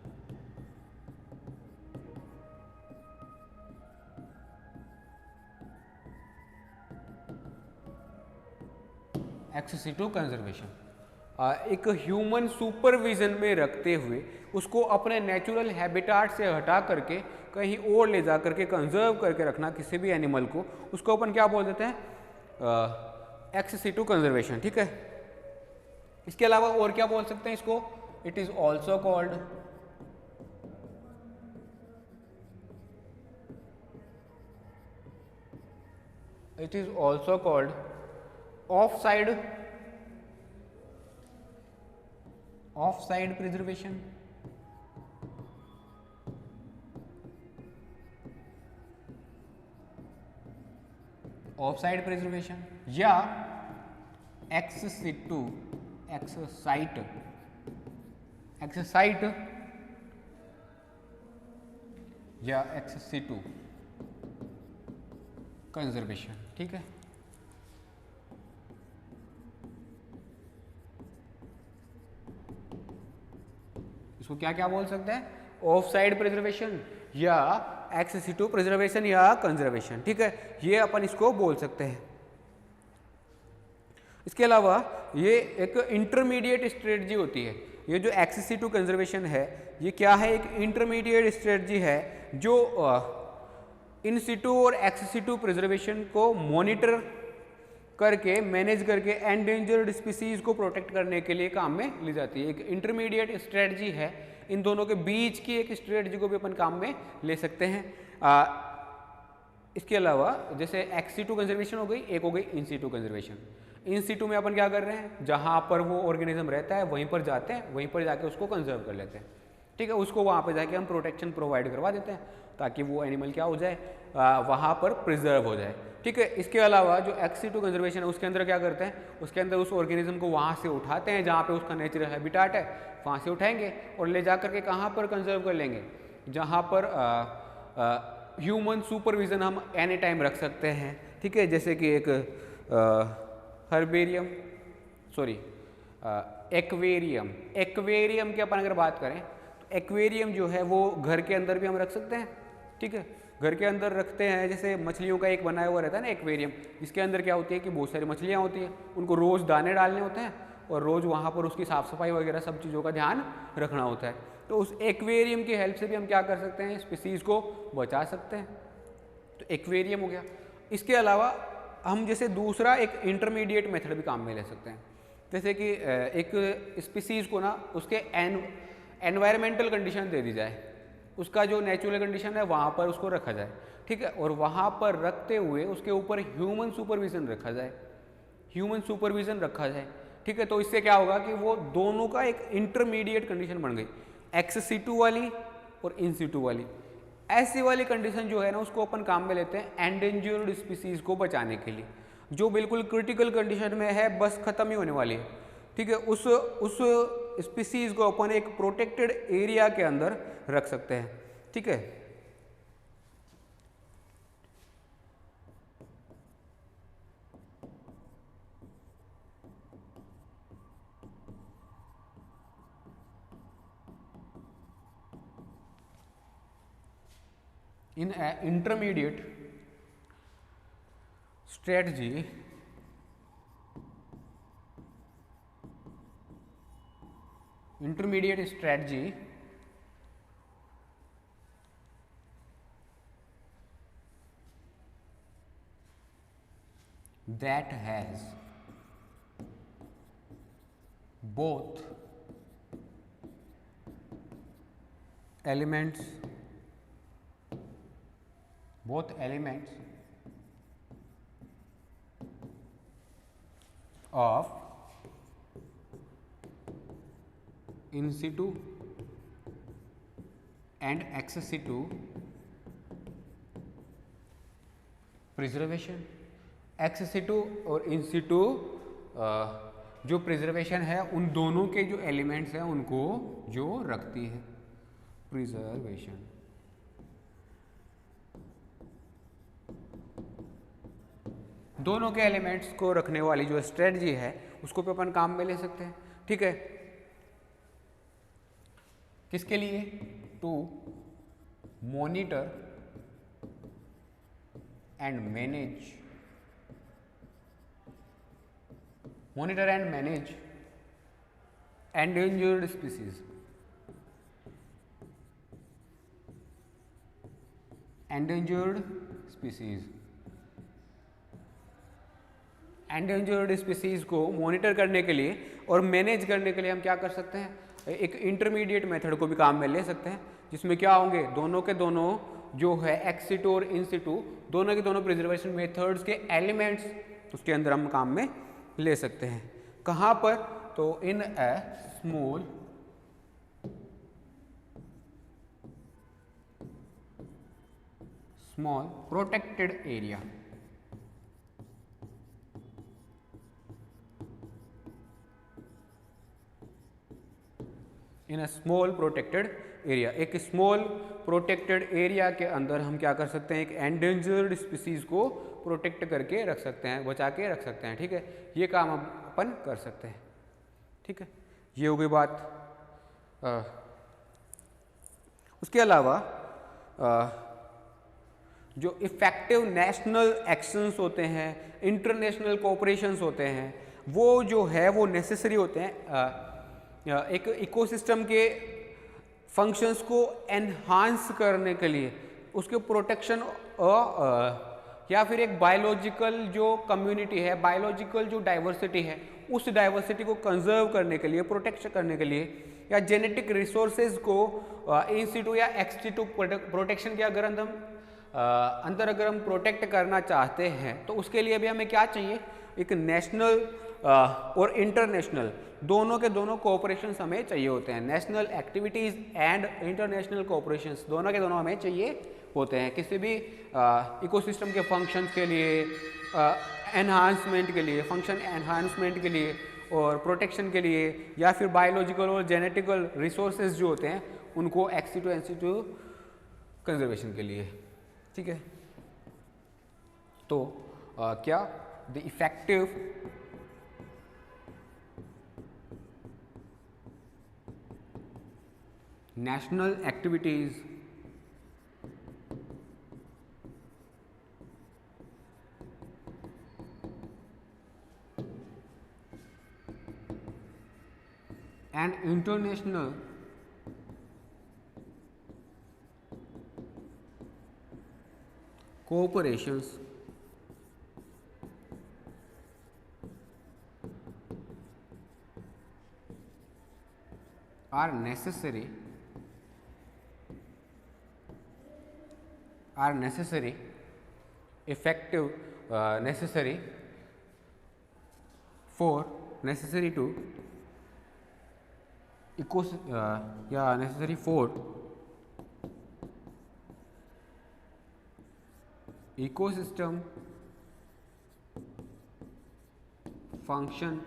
X situ conservation, एक ह्यूमन सुपरविजन में रखते हुए उसको अपने नेचुरल हैबिटाट से हटा करके कहीं और ले जा करके कंजर्व करके रखना किसी भी एनिमल को, उसको अपन क्या बोल देते हैं, एक्स सिटू कंजर्वेशन। ठीक है, इसके अलावा और क्या बोल सकते हैं इसको, it is also called off side preservation. Of side preservation या एक्स साइट या एक्स सिटू कंजर्वेशन। ठीक है, इसको क्या क्या बोल सकते हैं, ऑफ साइड प्रिजर्वेशन या एक्स सिटू प्रिजर्वेशन या कंजर्वेशन। ठीक है, ये अपन इसको बोल सकते हैं। इसके अलावा ये एक इंटरमीडिएट स्ट्रेटजी होती है। ये जो एक्सेस टू कंजर्वेशन है ये क्या है, एक इंटरमीडिएट स्ट्रेटजी है जो इन सिटू और एक्सेस टू प्रिजर्वेशन को मॉनिटर करके मैनेज करके एंडेंजर्ड स्पीसीज को प्रोटेक्ट करने के लिए काम में ली जाती है। एक इंटरमीडिएट स्ट्रेटजी है, इन दोनों के बीच की एक स्ट्रेटजी को भी अपन काम में ले सकते हैं। इसके अलावा जैसे एक्स टू कंजर्वेशन हो गई, एक हो गई इन सिटू कंजर्वेशन। इन सिटू में अपन क्या कर रहे हैं, जहाँ पर वो ऑर्गेनिज्म रहता है वहीं पर जाते हैं, वहीं पर जाके उसको कंजर्व कर लेते हैं, ठीक है। उसको वहाँ पर जाके हम प्रोटेक्शन प्रोवाइड करवा देते हैं ताकि वो एनिमल क्या हो जाए, वहाँ पर प्रिजर्व हो जाए, ठीक है। इसके अलावा जो एक्स टू कंजर्वेशन है उसके अंदर क्या करते हैं, उसके अंदर उस ऑर्गेनिज्म को वहाँ से उठाते हैं जहाँ पे उसका नेचुरल हैबिटाट है, वहाँ से उठाएंगे और ले जा करके कहाँ पर कंजर्व कर लेंगे, जहाँ पर ह्यूमन सुपरविजन हम एनी टाइम रख सकते हैं, ठीक है। जैसे कि एक हर्बेरियम एक्वेरियम की अपन अगर बात करें तो एक्वेरियम जो है वो घर के अंदर भी हम रख सकते हैं, ठीक है। घर के अंदर रखते हैं, जैसे मछलियों का एक बनाया हुआ रहता है ना एक्वेरियम, जिसके अंदर क्या होती है कि बहुत सारी मछलियाँ होती हैं, उनको रोज़ दाने डालने होते हैं और रोज़ वहाँ पर उसकी साफ़ सफाई वगैरह सब चीज़ों का ध्यान रखना होता है। तो उस एक्वेरियम की हेल्प से भी हम क्या कर सकते हैं, स्पीसीज़ को बचा सकते हैं। तो एक्वेरियम हो गया। इसके अलावा हम जैसे दूसरा एक इंटरमीडिएट मेथड भी काम में ले सकते हैं, जैसे कि एक स्पीसीज़ को ना उसके एनवायरमेंटल कंडीशन दे दी जाए, उसका जो नेचुरल कंडीशन है वहाँ पर उसको रखा जाए, ठीक है। और वहाँ पर रखते हुए उसके ऊपर ह्यूमन सुपरविजन रखा जाए, ठीक है। तो इससे क्या होगा कि वो दोनों का एक इंटरमीडिएट कंडीशन बन गई, एक्स सिटू वाली और इन सिटू वाली। ऐसी वाली कंडीशन जो है ना उसको अपन काम में लेते हैं एंडेंजर्ड स्पीसीज को बचाने के लिए, जो बिल्कुल क्रिटिकल कंडीशन में है, बस खत्म ही होने वाली है, ठीक है। उस स्पीसीज को अपन एक प्रोटेक्टेड एरिया के अंदर रख सकते हैं, ठीक है। In an intermediate strategy, that has both elements of in situ and ex situ preservation. Ex situ और इन सिटू जो प्रिजर्वेशन है उन दोनों के जो एलिमेंट्स हैं उनको जो रखती है प्रिजर्वेशन। दोनों के एलिमेंट्स को रखने वाली जो स्ट्रेटजी है उसको भी अपन काम में ले सकते हैं, ठीक है। किसके लिए, to monitor and manage endangered species, endangered species को मॉनिटर करने के लिए और मैनेज करने के लिए हम क्या कर सकते हैं, एक इंटरमीडिएट मेथड को भी काम में ले सकते हैं, जिसमें क्या होंगे, दोनों के दोनों जो है एक्स सिटू और इन सिटू दोनों के दोनों प्रिजर्वेशन मेथड्स के एलिमेंट्स उसके अंदर हम काम में ले सकते हैं। कहाँ पर, तो in a small protected area, in a small protected area. एक स्मॉल प्रोटेक्टेड एरिया के अंदर हम क्या कर सकते हैं, एक एंडेंजर्ड स्पीसीज को प्रोटेक्ट करके रख सकते हैं, बचा के रख सकते हैं, ठीक है। ये काम अपन कर सकते हैं, ठीक है। ये हो गई बात। उसके अलावा जो इफ़ेक्टिव नेशनल एक्शंस होते हैं, इंटरनेशनल कोऑपरेशंस होते हैं, वो जो है वो नेसेसरी होते हैं एक इकोसिस्टम के फंक्शंस को एनहांस करने के लिए, उसके प्रोटेक्शन या फिर एक बायोलॉजिकल जो कम्युनिटी है, बायोलॉजिकल जो डाइवर्सिटी है, उस डाइवर्सिटी को कंजर्व करने के लिए, प्रोटेक्ट करने के लिए, या जेनेटिक रिसोर्सेज को इन सिटू या एक्स सिटू प्रोटेक्शन के अगर अगर हम प्रोटेक्ट करना चाहते हैं तो उसके लिए भी हमें क्या चाहिए, एक नेशनल और इंटरनेशनल दोनों के दोनों कोऑपरेशंस हमें चाहिए होते हैं। National activities and international cooperations दोनों के दोनों हमें चाहिए होते हैं किसी भी इकोसिस्टम के फंक्शंस के लिए, एनहांसमेंट के लिए, फंक्शन एनहांसमेंट के लिए और प्रोटेक्शन के लिए, या फिर बायोलॉजिकल और जेनेटिकल रिसोर्सेज जो होते हैं उनको ex situ in situ conservation के लिए। ठीक है, तो क्या the effective national activities and international cooperations are necessary effective necessary to necessary for ecosystem functions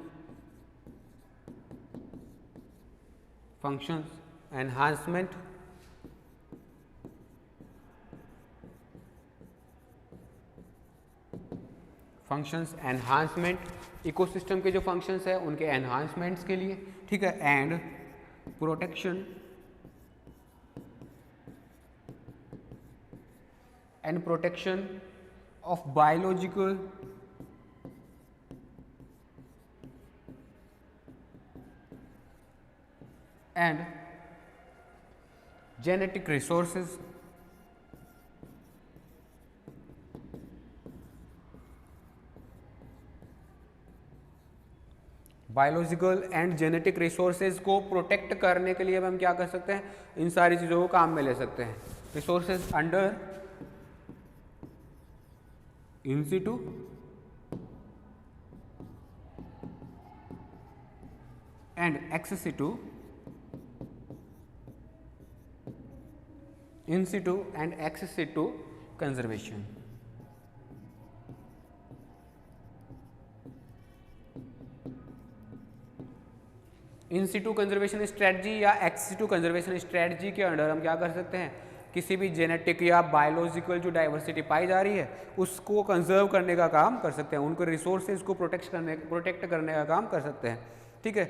enhancement ecosystem के जो फंक्शंस है उनके एनहांसमेंट्स के लिए। ठीक है, and protection of biological and genetic resources biological and genetic resources को protect करने के लिए हम क्या कर सकते हैं, इन सारी चीज़ों को काम में ले सकते हैं। Resources under in Situ and ex Situ, in Situ and ex situ conservation. In situ conservation strategy या एक्स सिटू कंजर्वेशन स्ट्रेटजी के अंडर हम क्या कर सकते हैं, किसी भी जेनेटिक या बायोलॉजिकल जो डाइवर्सिटी पाई जा रही है उसको कंजर्व करने का काम कर सकते हैं, उनको रिसोर्सेज को प्रोटेक्ट करने का काम कर सकते हैं। ठीक है,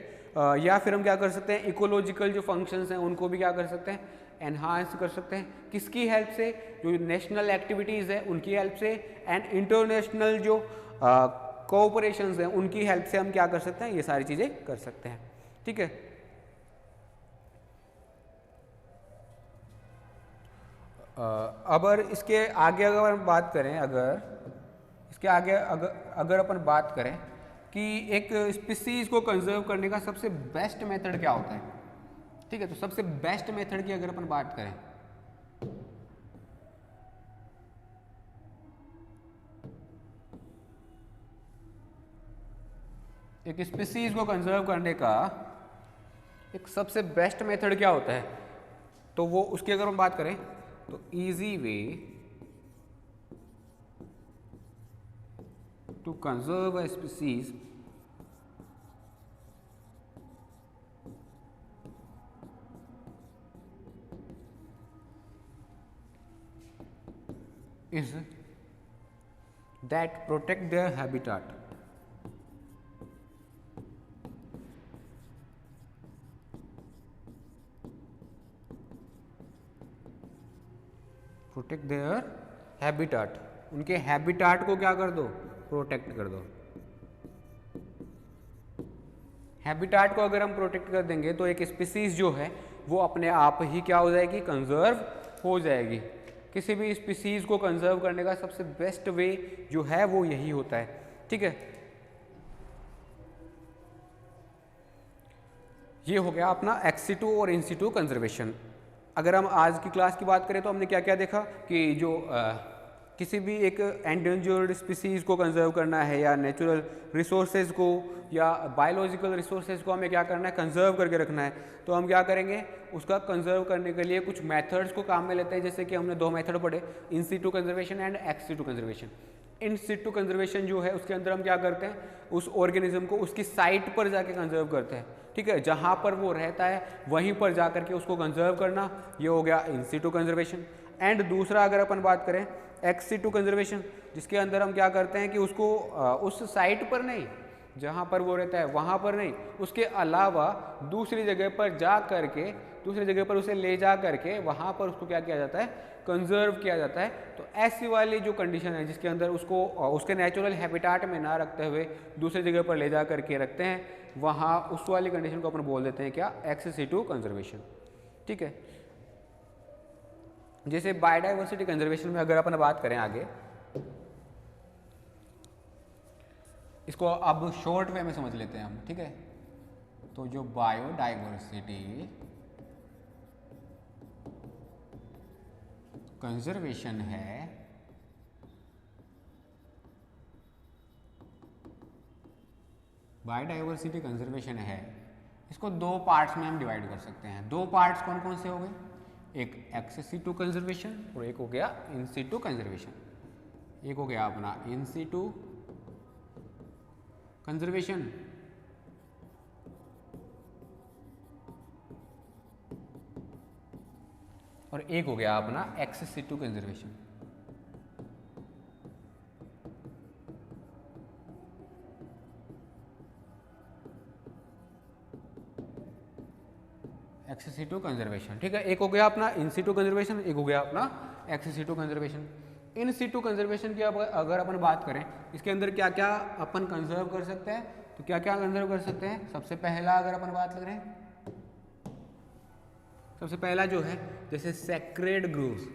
या फिर हम क्या कर सकते हैं, इकोलॉजिकल जो फंक्शंस हैं उनको भी क्या कर सकते हैं, एनहांस कर सकते हैं। किसकी हेल्प से, जो नेशनल एक्टिविटीज़ है उनकी हेल्प से, एंड इंटरनेशनल जो कोऑपरेशंस हैं उनकी हेल्प से हम क्या कर सकते हैं, ये सारी चीज़ें कर सकते हैं। ठीक है, अगर इसके आगे अगर हम बात करें, अगर अपन बात करें कि एक स्पीसीज को कंजर्व करने का सबसे बेस्ट मेथड क्या होता है। ठीक है, तो सबसे बेस्ट मेथड की अगर अपन बात करें, एक स्पीसीज को कंजर्व करने का एक सबसे बेस्ट मेथड क्या होता है, तो वो उसकी अगर हम बात करें तो easy way to conserve a species is that protect their habitat. Protect their habitat, उनके हैबिटाट को क्या कर दो, प्रोटेक्ट कर दो। हैबिटाट को अगर हम प्रोटेक्ट कर देंगे तो एक स्पीसीज जो है वो अपने आप ही क्या हो जाएगी, कंजर्व हो जाएगी। किसी भी स्पीसीज को कंजर्व करने का सबसे बेस्ट वे जो है वो यही होता है, ठीक है। ये हो गया अपना एक्सिटू और इंसिटू कंजर्वेशन। अगर हम आज की क्लास की बात करें तो हमने क्या क्या देखा कि जो किसी भी एक एंडेंजर्ड स्पीसीज को कंजर्व करना है या नेचुरल रिसोर्सेज को या बायोलॉजिकल रिसोर्सेज को हमें क्या करना है, कंजर्व करके रखना है। तो हम क्या करेंगे, उसका कंजर्व करने के लिए कुछ मेथड्स को काम में लेते हैं, जैसे कि हमने दो मेथड पढ़े, in situ conservation and ex situ conservation. In situ conservation जो है उसके अंदर हम क्या करते हैं, उस ऑर्गेनिज्म को उसकी साइट पर जाके कंजर्व करते हैं, ठीक है, जहाँ पर वो रहता है वहीं पर जा करके उसको कंजर्व करना, ये हो गया इन सिटू कंजर्वेशन। एंड दूसरा अगर अपन बात करें एक्स सिटू कंजर्वेशन, जिसके अंदर हम क्या करते हैं कि उसको उस साइट पर नहीं जहाँ पर वो रहता है वहाँ पर नहीं, उसके अलावा दूसरी जगह पर जा करके, दूसरी जगह पर उसे ले जा करके वहाँ पर उसको क्या किया जाता है, कंजर्व किया जाता है। तो ऐसी वाली जो कंडीशन है जिसके अंदर उसको उसके नेचुरल हैबिटाट में ना रखते हुए दूसरी जगह पर ले जा करके रखते हैं, वहाँ उस वाली कंडीशन को अपन बोल देते हैं क्या, एक्स सिटू कंजर्वेशन, ठीक है। जैसे बायोडाइवर्सिटी कंजर्वेशन में अगर अपन बात करें आगे, इसको अब शॉर्ट वे में समझ लेते हैं हम, ठीक है। तो जो बायोडाइवर्सिटी कंजर्वेशन है, बायोडाइवर्सिटी कंजर्वेशन है, इसको दो पार्ट्स में हम डिवाइड कर सकते हैं। दो पार्ट्स कौन कौन से हो गए, एक एक्स सिटू कंजर्वेशन और एक हो गया इन सिटू कंजर्वेशन। एक हो गया अपना इन सिटू कंजर्वेशन और एक हो गया अपना x situ conservation. X situ conservation, ठीक है। एक हो गया अपना इन सिटू कंजर्वेशन, एक हो गया अपना x situ conservation. In situ conservation की अगर अपन बात करें, इसके अंदर क्या क्या अपन कंजर्व कर सकते हैं, तो क्या क्या कंजर्व कर सकते हैं। सबसे पहला अगर अपन बात करें, सबसे पहला जो है जैसे sacred groves,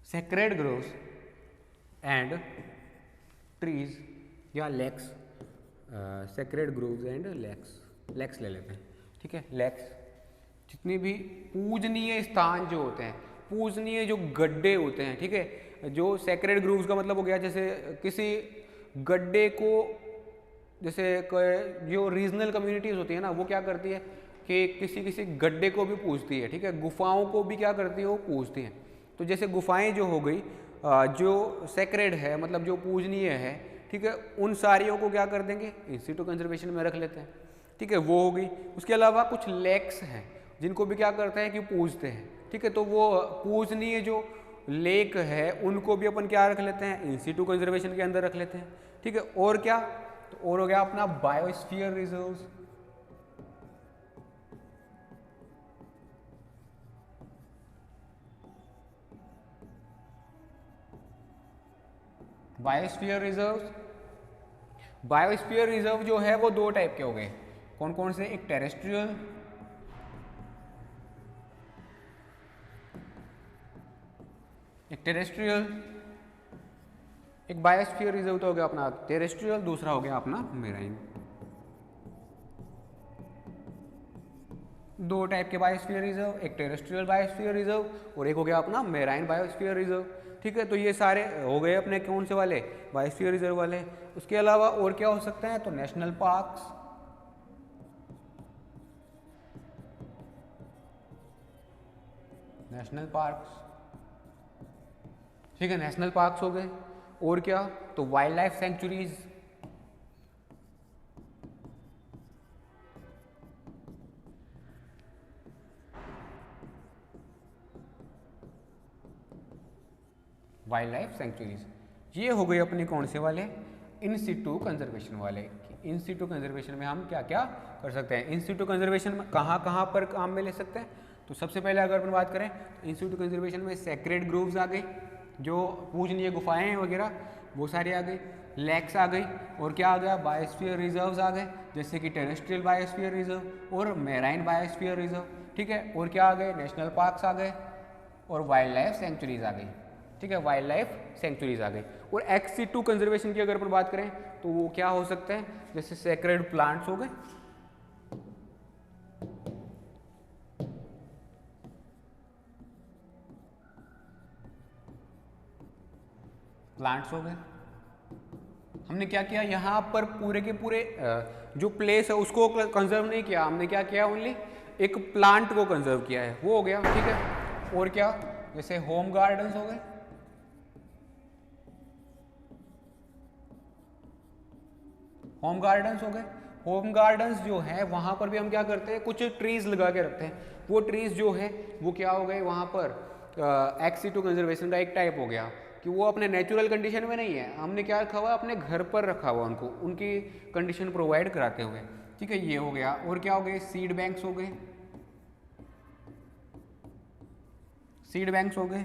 sacred groves and trees या lakes, sacred groves and lakes ले लेते हैं, ठीक है। लेक्स जितने भी पूजनीय स्थान जो होते हैं, पूजनीय जो गड्ढे होते हैं, ठीक है। जो sacred groves का मतलब हो गया जैसे किसी गड्ढे को, जैसे जो रीजनल कम्युनिटीज़ होती है ना, वो क्या करती है कि किसी किसी गड्ढे को भी पूजती है, ठीक है। गुफाओं को भी क्या करती है, वो पूजती हैं। तो जैसे गुफाएं जो हो गई, जो सेक्रेड है मतलब जो पूजनीय है, ठीक है, उन सारियों को क्या कर देंगे, इन सिटू कंजर्वेशन में रख लेते हैं, ठीक है, वो हो गई। उसके अलावा कुछ लेक्स हैं जिनको भी क्या करते हैं कि पूजते हैं, ठीक है। तो वो पूजनीय जो लेक है उनको भी अपन क्या रख लेते हैं, इन सिटू कंजर्वेशन के अंदर रख लेते हैं, ठीक है। और क्या, तो और हो गया अपना biosphere reserves, biosphere reserve. Biosphere reserve जो है वो दो टाइप के हो गए, कौन कौन से, एक टेरेस्ट्रियल, एक बायोस्फीयर रिजर्व तो हो गया अपना टेरेस्ट्रियल, दूसरा हो गया अपना मेराइन। दो टाइप के बायोस्फीयर रिजर्व, एक टेरेस्ट्रियल बायोस्फीयर रिजर्व और एक हो गया अपना मेराइन बायोस्फीयर रिजर्व, ठीक है। तो ये सारे हो गए अपने कौन से वाले, बायोस्फीयर रिजर्व वाले। उसके अलावा और क्या हो सकते हैं, तो नेशनल पार्क्स, ठीक है, नेशनल पार्क्स हो गए। और क्या, तो wild life sanctuaries, wild life sanctuaries. ये हो गए अपने कौन से वाले, इन सिटू कंजर्वेशन वाले। इन सिटू कंजर्वेशन में हम क्या क्या कर सकते हैं, इन सिटू कंजर्वेशन में कहाँ कहाँ पर काम में ले सकते हैं, तो सबसे पहले अगर अपन बात करें इंस्टीट्यूट कंजर्वेशन में सेक्रेड ग्रोव्स आ गए, जो पूजनीय गुफाएं हैं वगैरह वो सारी आ गई, लेक्स आ गई, और क्या आ गया, बायोस्फीयर रिजर्व्स आ गए, जैसे कि टेरेस्ट्रियल बायोस्फीयर रिजर्व और मैराइन बायोस्फीयर रिजर्व, ठीक है। और क्या आ गए, नेशनल पार्क्स आ गए और वाइल्ड लाइफ सेंचुरीज आ गई, ठीक है, वाइल्ड लाइफ सेंचुरीज आ गई। और एक्स-सिटू कंजर्वेशन की अगर अपन बात करें तो वो क्या हो सकते हैं, जैसे सेक्रेड प्लांट्स हो गए, प्लांट्स हो गए। हमने क्या किया, यहाँ पर पूरे के पूरे जो प्लेस है उसको कंजर्व नहीं किया, हमने क्या किया, ओनली एक प्लांट को कंजर्व किया है, वो हो गया, ठीक है। और क्या, जैसे होम गार्डन्स हो गए, होम गार्डन्स हो गए। होम गार्डन्स जो है वहाँ पर भी हम क्या करते हैं, कुछ ट्रीज लगा के रखते हैं। वो ट्रीज जो है वो क्या हो गए, वहाँ पर एक्स-सिटू कंजर्वेशन का एक टाइप हो गया कि वो अपने नेचुरल कंडीशन में नहीं है, हमने क्या रखा हुआ, अपने घर पर रखा हुआ उनको, उनकी कंडीशन प्रोवाइड कराते हुए, ठीक है, ये हो गया। और क्या हो गए, सीड बैंक्स हो गए, सीड बैंक्स हो गए,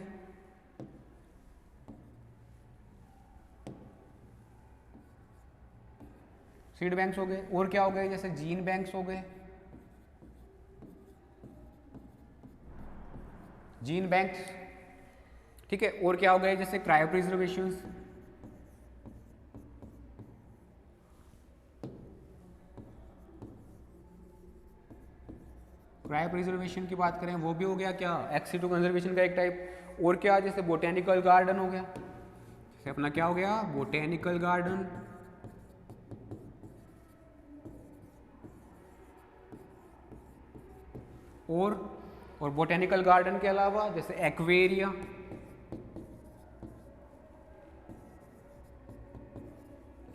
सीड बैंक्स हो गए। और क्या हो गए, जैसे जीन बैंक्स हो गए, जीन बैंक्स, ठीक है। और क्या हो गए, जैसे क्रायो प्रिजर्वेशंस, क्रायो प्रिजर्वेशन की बात करें वो भी हो गया क्या, एक्स-सिटू कंजर्वेशन का एक टाइप। और क्या, जैसे बोटेनिकल गार्डन हो गया, जैसे अपना क्या हो गया, बोटेनिकल गार्डन, और बोटेनिकल गार्डन के अलावा जैसे एक्वेरिया,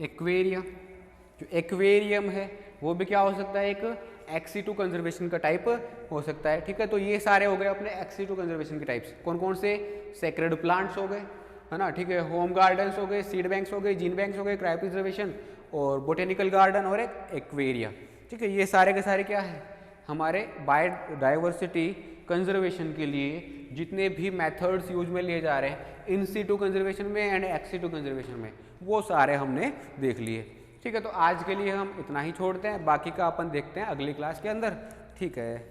एक्वेरिया, जो एक्वेरियम है वो भी क्या हो सकता है, एक एक्स-सिटू कंजर्वेशन का टाइप हो सकता है, ठीक है। तो ये सारे हो गए अपने एक्स-सिटू कंजर्वेशन के टाइप्स, कौन कौन से, सेक्रेड प्लांट्स हो गए, है ना, ठीक है, होम गार्डन्स हो गए, सीड बैंक्स हो गए, जीन बैंक्स हो गए, क्रायो प्रिजर्वेशन और बोटेनिकल गार्डन और एक एक्वेरिया, ठीक है। ये सारे के सारे क्या है, हमारे बायोडाइवर्सिटी कंजर्वेशन के लिए जितने भी मेथड्स यूज में लिए जा रहे हैं इन-सिटू कंजर्वेशन में एंड एक्स-सिटू कंजर्वेशन में, वो सारे हमने देख लिए, ठीक है। तो आज के लिए हम इतना ही छोड़ते हैं, बाकी का अपन देखते हैं अगली क्लास के अंदर, ठीक है।